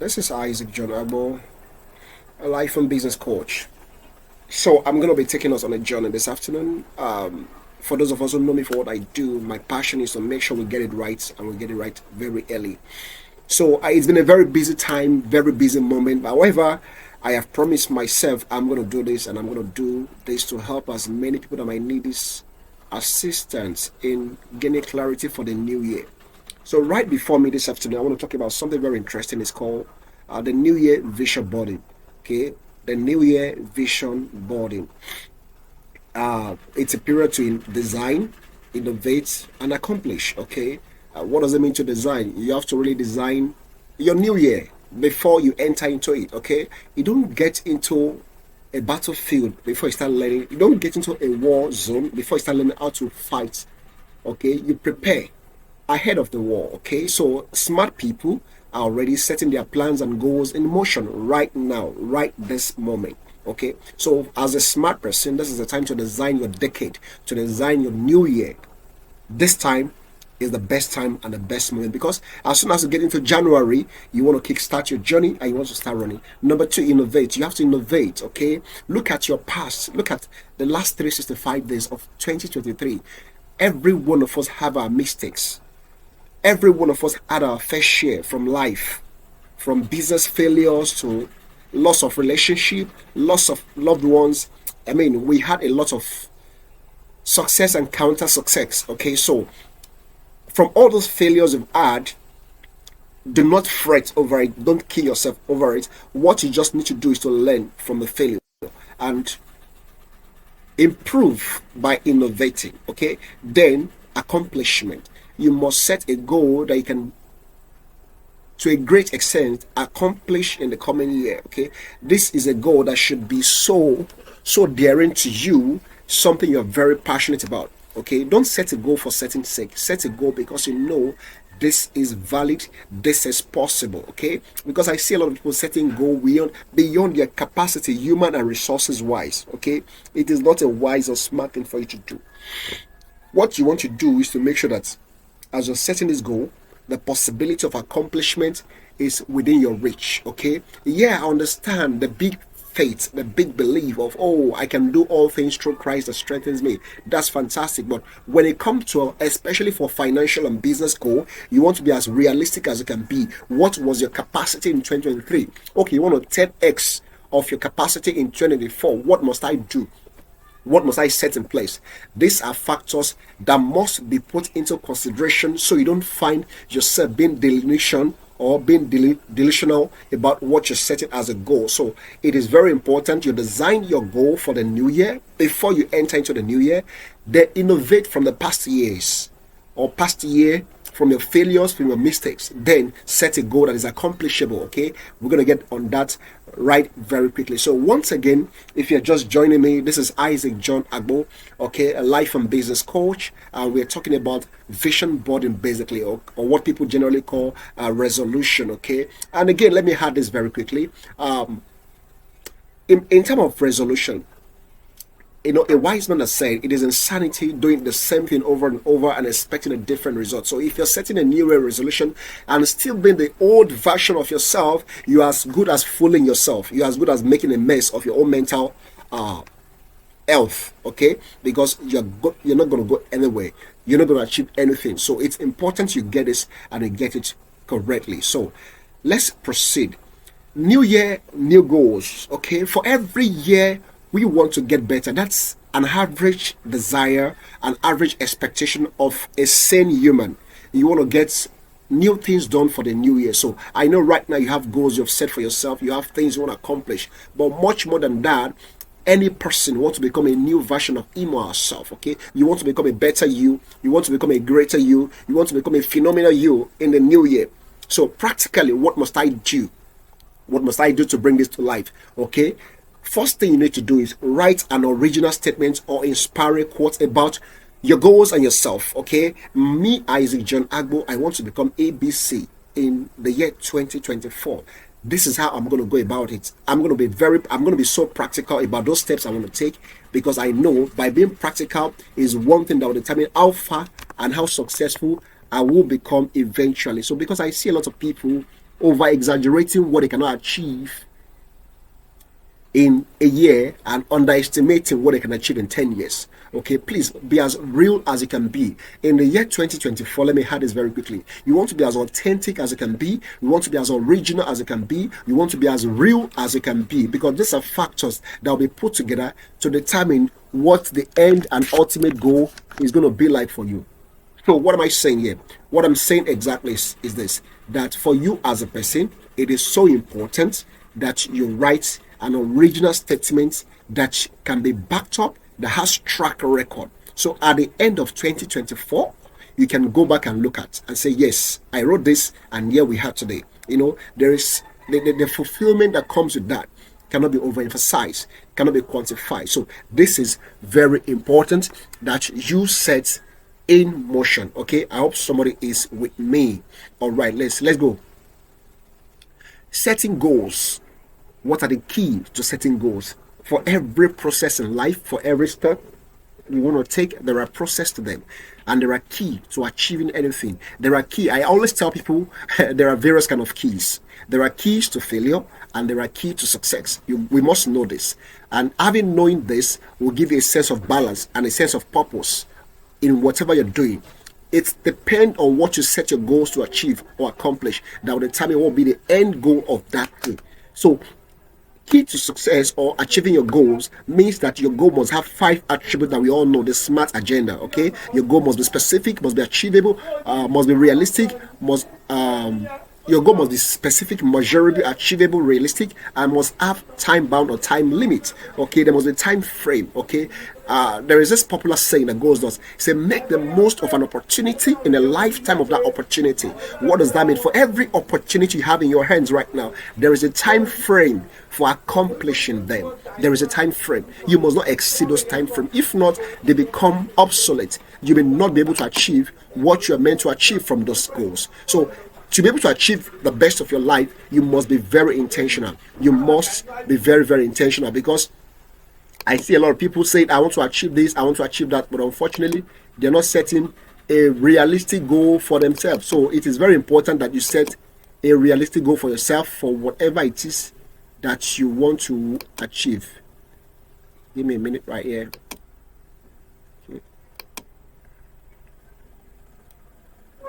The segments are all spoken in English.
This is Isaac John-Agbo, a life and business coach. So I'm going to be taking us on a journey this afternoon. For those of us who know me for what I do, my passion is to make sure we get it right and we get it right very early. So it's been a very busy time, very busy moment. However, I have promised myself I'm going to do this and I'm going to do this to help as many people that might need this assistance in gaining clarity for the new year. So right before me this afternoon, I want to talk about something very interesting. It's called the New Year Vision Boarding. Okay, the New Year Vision Boarding. It's a period to design, innovate, and accomplish. Okay, what does it mean to design? You have to really design your new year before you enter into it. Okay, you don't get into a battlefield before you start learning. You don't get into a war zone before you start learning how to fight. Okay, you prepare ahead of the war. Okay, so smart people are already setting their plans and goals in motion right now, right this moment. Okay, so as a smart person, this is the time to design your decade, to design your new year. This time is the best time and the best moment, because as soon as you get into January, you want to kickstart your journey and you want to start running. Number two, innovate. You have to innovate. Okay, look at your past, look at the last 365 days of 2023. Every one of us have our mistakes. Every one of us had our fair share from life, from business failures to loss of relationship, loss of loved ones. I mean, we had a lot of success and counter success. Okay, so from all those failures you've had, do not fret over it. Don't kill yourself over it. What you just need to do is to learn from the failure and improve by innovating. Okay, then accomplishment. You must set a goal that you can, to a great extent, accomplish in the coming year. Okay, this is a goal that should be so daring to you, something you're very passionate about. Okay, don't set a goal for setting sake. Set a goal because you know this is valid, this is possible. Okay, because I see a lot of people setting goal beyond their capacity, human and resources wise. Okay, it is not a wise or smart thing for you to do. What you want to do is to make sure that as you're setting this goal, the possibility of accomplishment is within your reach. Okay, yeah, I understand the big faith, the big belief of, oh, I can do all things through Christ that strengthens me. That's fantastic. But when it comes to, especially for financial and business goal, you want to be as realistic as you can be. What was your capacity in 2023? Okay, you want to 10x of your capacity in 2024. What must I do? What must I set in place? These are factors that must be put into consideration so you don't find yourself being delusional or being delusional about what you're setting as a goal. So it is very important you design your goal for the new year before you enter into the new year. Then innovate from the past years or past year, from your failures, from your mistakes. Then set a goal that is accomplishable. Okay, we're going to get on that right very quickly. So once again, if you're just joining me, this is Isaac John-Agbo, okay, a life and business coach, and we're talking about vision boarding basically, or what people generally call a resolution. Okay, and again, let me add this very quickly. In terms of resolution, a wise man has said it is insanity doing the same thing over and over and expecting a different result. So if you're setting a new year resolution and still being the old version of yourself, you're as good as fooling yourself. You're as good as making a mess of your own mental health. Okay, because you're not going to go anywhere. You're not going to achieve anything. So it's important you get this and you get it correctly. So let's proceed. New year, new goals. Okay, for every year we want to get better. That's an average desire, an average expectation of a sane human. You want to get new things done for the new year. So I know right now you have goals you've set for yourself, you have things you want to accomplish, but much more than that, any person wants to become a new version of him or herself. Okay, you want to become a better you want to become a greater you want to become a phenomenal you in the new year. So practically, what must I do? What must I do to bring this to life? Okay, first thing you need to do is write an original statement or inspiring quote about your goals and yourself. Okay, me, Isaac John-Agbo, I want to become ABC in the year 2024. This is how I'm going to go about it. I'm going to be so practical about those steps I want to take, because I know by being practical is one thing that will determine how far and how successful I will become eventually. So because I see a lot of people over exaggerating what they cannot achieve in a year and underestimating what they can achieve in 10 years. Okay, please be as real as you can be. In the year 2024, let me add this very quickly. You want to be as authentic as you can be. You want to be as original as you can be. You want to be as real as you can be, because these are factors that will be put together to determine what the end and ultimate goal is going to be like for you. So what am I saying here? What I'm saying exactly is this, that for you as a person, it is so important that you write an original statement that can be backed up, that has track record. So at the end of 2024, you can go back and look at and say, yes, I wrote this, and here we have today. There is the fulfillment that comes with that cannot be overemphasized, cannot be quantified. So this is very important that you set in motion. Okay, I hope somebody is with me. All right, let's go. Setting goals. What are the key to setting goals? For every process in life, for every step we want to take, there are process to them, and there are key to achieving anything. There are key. I always tell people there are various kind of keys. There are keys to failure, and there are keys to success. We must know this, and knowing this will give you a sense of balance and a sense of purpose in whatever you're doing. It depends on what you set your goals to achieve or accomplish that will determine what will be the end goal of that thing. So key to success or achieving your goals means that your goal must have 5 attributes that we all know, the SMART agenda. Okay, your goal must be specific, must be achievable, must be realistic, your goal must be specific, measurable, achievable, realistic, and must have time bound or time limit. Okay, there must be a time frame. Okay, there is this popular saying that goes thus: say, make the most of an opportunity in a lifetime of that opportunity. What does that mean? For every opportunity you have in your hands right now, there is a time frame for accomplishing them. There is a time frame. You must not exceed those time frames. If not, they become obsolete. You may not be able to achieve what you are meant to achieve from those goals. So to be able to achieve the best of your life, you must be very intentional. You must be very, very intentional, because I see a lot of people say, I want to achieve this, I want to achieve that, but unfortunately, they're not setting a realistic goal for themselves. So it is very important that you set a realistic goal for yourself for whatever it is that you want to achieve. Give me a minute right here.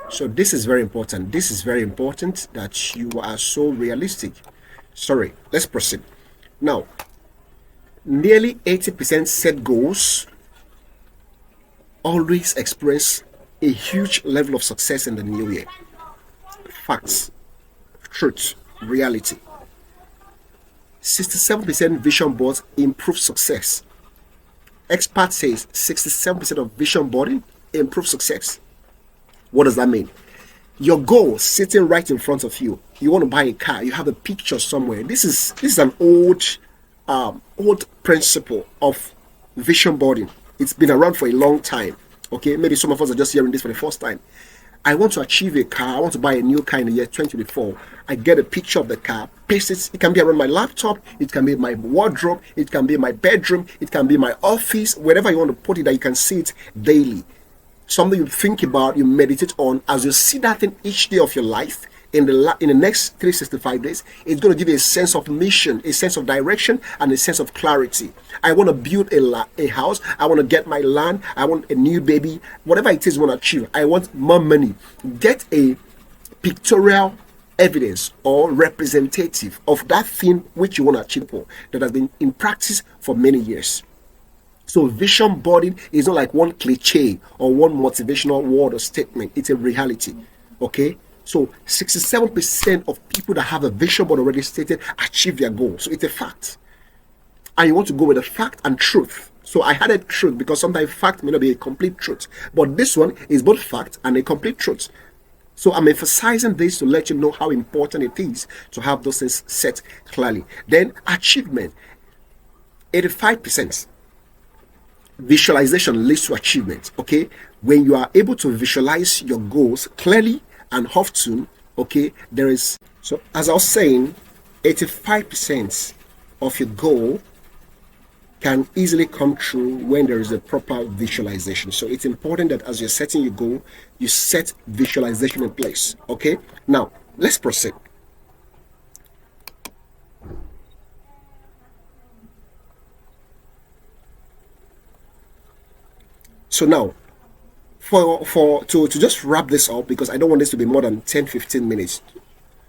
So this is very important. This is very important that you are so realistic. Sorry, let's proceed. Now, nearly 80% set goals always experience a huge level of success in the new year. Facts, truth, reality. 67% vision boards improve success. Expert says 67% of vision boarding improve success. What does that mean? Your goal sitting right in front of you. You want to buy a car. You have a picture somewhere. This is an old principle of vision boarding. It's been around for a long time. Okay, maybe some of us are just hearing this for the first time. I want to achieve a car. I want to buy a new car in the year 2024. I get a picture of the car, paste it. It can be around my laptop. It can be my wardrobe. It can be my bedroom. It can be my office. Wherever you want to put it, that you can see it daily. Something you think about, you meditate on. As you see that thing each day of your life, in the next 365 days, it's going to give you a sense of mission, a sense of direction, and a sense of clarity. I want to build a house. I want to get my land. I want a new baby. Whatever it is you want to achieve. I want more money. Get a pictorial evidence or representative of that thing which you want to achieve that has been in practice for many years. So vision boarding is not like one cliche or one motivational word or statement. It's a reality. Okay? So 67% of people that have a vision board already stated achieve their goal. So it's a fact. And you want to go with a fact and truth. So I had a truth because sometimes fact may not be a complete truth. But this one is both fact and a complete truth. So I'm emphasizing this to let you know how important it is to have those things set clearly. Then achievement. 85%. Visualization leads to achievement. Okay, when you are able to visualize your goals clearly and often, okay, there is, so as I was saying, 85% of your goal can easily come true when there is a proper visualization. So it's important that as you're setting your goal, you set visualization in place. Okay, now let's proceed. So now, to just wrap this up, because I don't want this to be more than 10-15 minutes.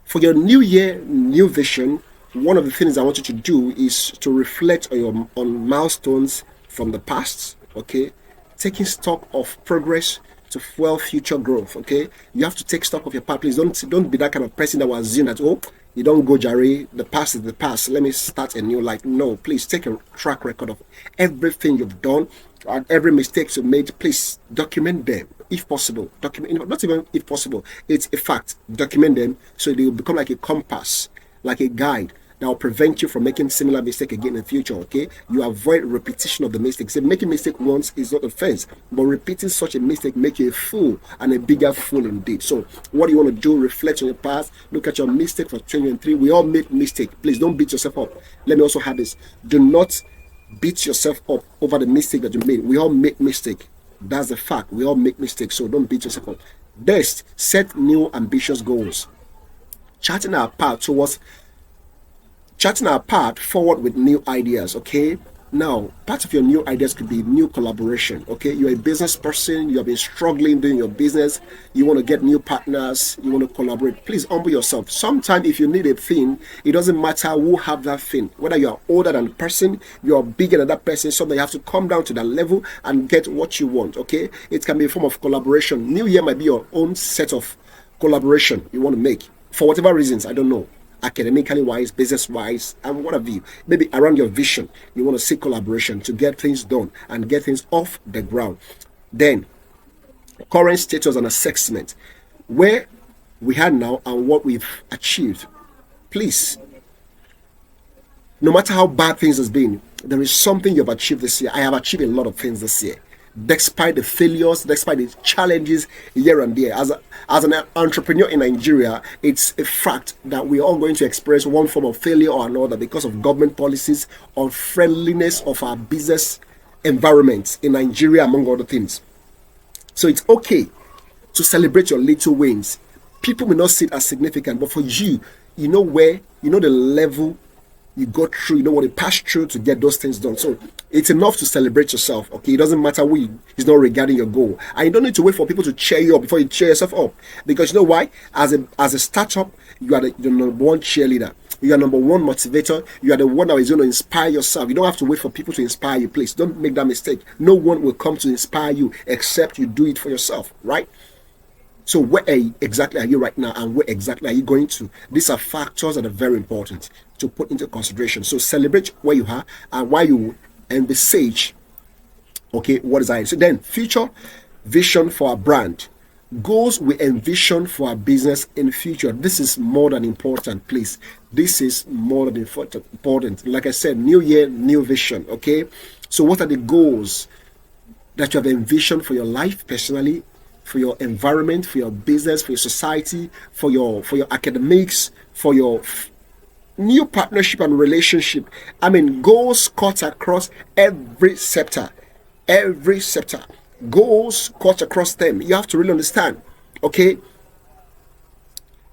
For your new year, new vision, one of the things I want you to do is to reflect on milestones from the past, okay? Taking stock of progress to fuel future growth, okay? You have to take stock of your past. Please don't be that kind of person that will assume that, oh, you don't go, Jerry, the past is the past, let me start a new life. No, please take a track record of everything you've done and every mistake you made. Please document them if possible. Document, not even if possible, it's a fact. Document them so they will become like a compass, like a guide that will prevent you from making similar mistake again in the future. Okay, you avoid repetition of the mistakes. So making mistake once is not offense, but repeating such a mistake make you a fool, and a bigger fool indeed. So what do you want to do? Reflect on your past, look at your mistake for 2023. We all make mistake. Please don't beat yourself up. Let me also have this: do not beat yourself up over the mistake that you made. We all make mistake. That's the fact. We all make mistakes, so don't beat yourself up. Next, set new ambitious goals. Charting our path forward with new ideas. Okay, now part of your new ideas could be new collaboration. Okay, you're a business person, you have been struggling doing your business, you want to get new partners, you want to collaborate. Please humble yourself. Sometimes if you need a thing, it doesn't matter who have that thing, whether you are older than the person, you are bigger than that person. Sometimes you have to come down to that level and get what you want. Okay, it can be a form of collaboration. New year might be your own set of collaboration you want to make for whatever reasons, I don't know, academically wise, business wise, and what have you. Maybe around your vision, you want to seek collaboration to get things done and get things off the ground. Then, current status and assessment, where we are now and what we've achieved. Please, no matter how bad things has been, there is something you've achieved this year. I have achieved a lot of things this year, despite the failures, despite the challenges here and there. As an entrepreneur in Nigeria, it's a fact that we're all going to experience one form of failure or another because of government policies or friendliness of our business environment in Nigeria, among other things. So it's okay to celebrate your little wins. People may not see it as significant, but for you, you know the level you go through, you know what you pass through to get those things done. So it's enough to celebrate yourself. Okay, it doesn't matter it's not regarding your goal, and you don't need to wait for people to cheer you up before you cheer yourself up. Because you know why? As a startup, you are the number one cheerleader. You are number one motivator. You are the one that is going to inspire yourself. You don't have to wait for people to inspire you. Please don't make that mistake. No one will come to inspire you except you do it for yourself, right? So where exactly are you right now, and where exactly are you going to? These are factors that are very important to put into consideration. So celebrate where you are and why you envisage, okay, what is that? So then, future vision for our brand. Goals we envision for our business in future. This is more than important, please. This is more than important. Like I said, new year, new vision, okay? So what are the goals that you have envisioned for your life personally, for your environment, for your business, for your society, for your academics, for your new partnership and relationship? I mean, goals cut across every sector. Goals cut across them. You have to really understand. Okay.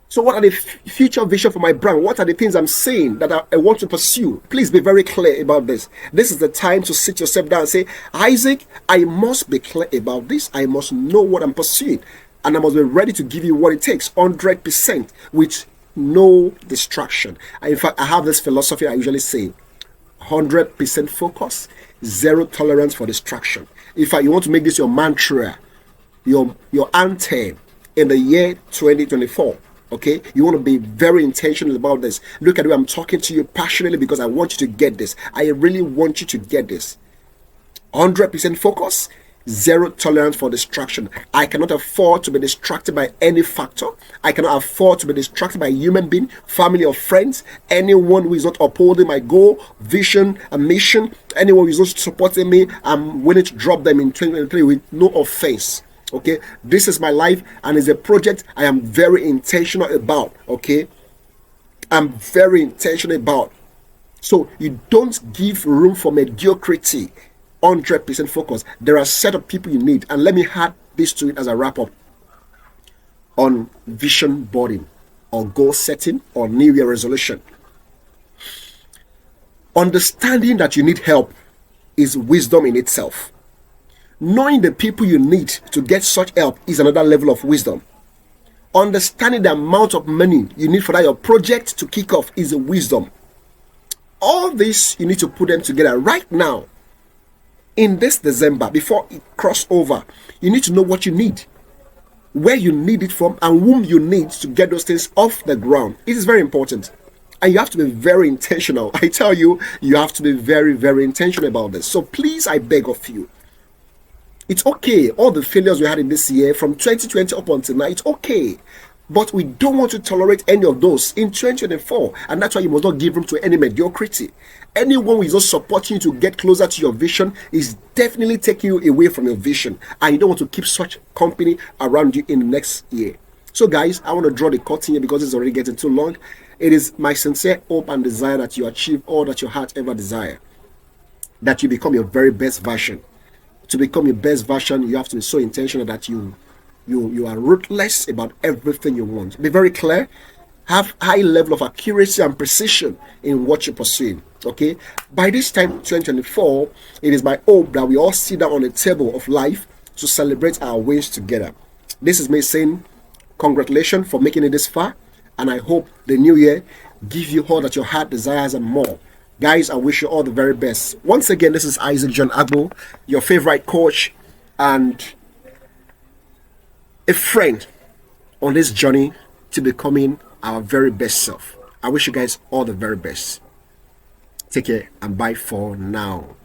So what are the future vision for my brand? What are the things I'm saying that I want to pursue? Please be very clear about this. This is the time to sit yourself down and say, Isaac, I must be clear about this. I must know what I'm pursuing. And I must be ready to give you what it takes, 100%, with no distraction. In fact, I have this philosophy I usually say, 100% focus, zero tolerance for distraction. In fact, you want to make this your mantra, your anthem in the year 2024. Okay, you want to be very intentional about this. Look at me, I'm talking to you passionately because I want you to get this. I really want you to get this. 100% focus, zero tolerance for distraction. I cannot afford to be distracted by any factor. I cannot afford to be distracted by a human being, family or friends, anyone who is not upholding my goal, vision, and mission. Anyone who is not supporting me, I'm willing to drop them in 2023 with no offense. Okay, this is my life and it's a project I am very intentional about. Okay, I'm very intentional about. So you don't give room for mediocrity. 100% focus. There are a set of people you need, and let me add this to it as a wrap up on vision boarding or goal setting or New Year resolution. Understanding that you need help is wisdom in itself. Knowing the people you need to get such help is another level of wisdom. Understanding the amount of money you need for that your project to kick off is a wisdom. All this, you need to put them together right now. In this December, before it cross over, you need to know what you need, where you need it from, and whom you need to get those things off the ground. It is very important. And you have to be very intentional. I tell you, you have to be very, very intentional about this. So please, I beg of you, it's okay. All the failures we had in this year, from 2020 up until now, it's okay. But we don't want to tolerate any of those in 2024. And that's why you must not give room to any mediocrity. Anyone who is not supporting you to get closer to your vision is definitely taking you away from your vision. And you don't want to keep such company around you in the next year. So guys, I want to draw the curtain here because it's already getting too long. It is my sincere hope and desire that you achieve all that your heart ever desire. That you become your very best version. To become your best version, you have to be so intentional that you are ruthless about everything you want. Be very clear. Have high level of accuracy and precision in what you're pursuing. Okay. By this time, 2024, it is my hope that we all sit down on the table of life to celebrate our wins together. This is me saying congratulations for making it this far, and I hope the new year give you all that your heart desires and more. Guys, I wish you all the very best. Once again, this is Isaac John-Agbo, your favorite coach and a friend on this journey to becoming our very best self. I wish you guys all the very best. Take care and bye for now.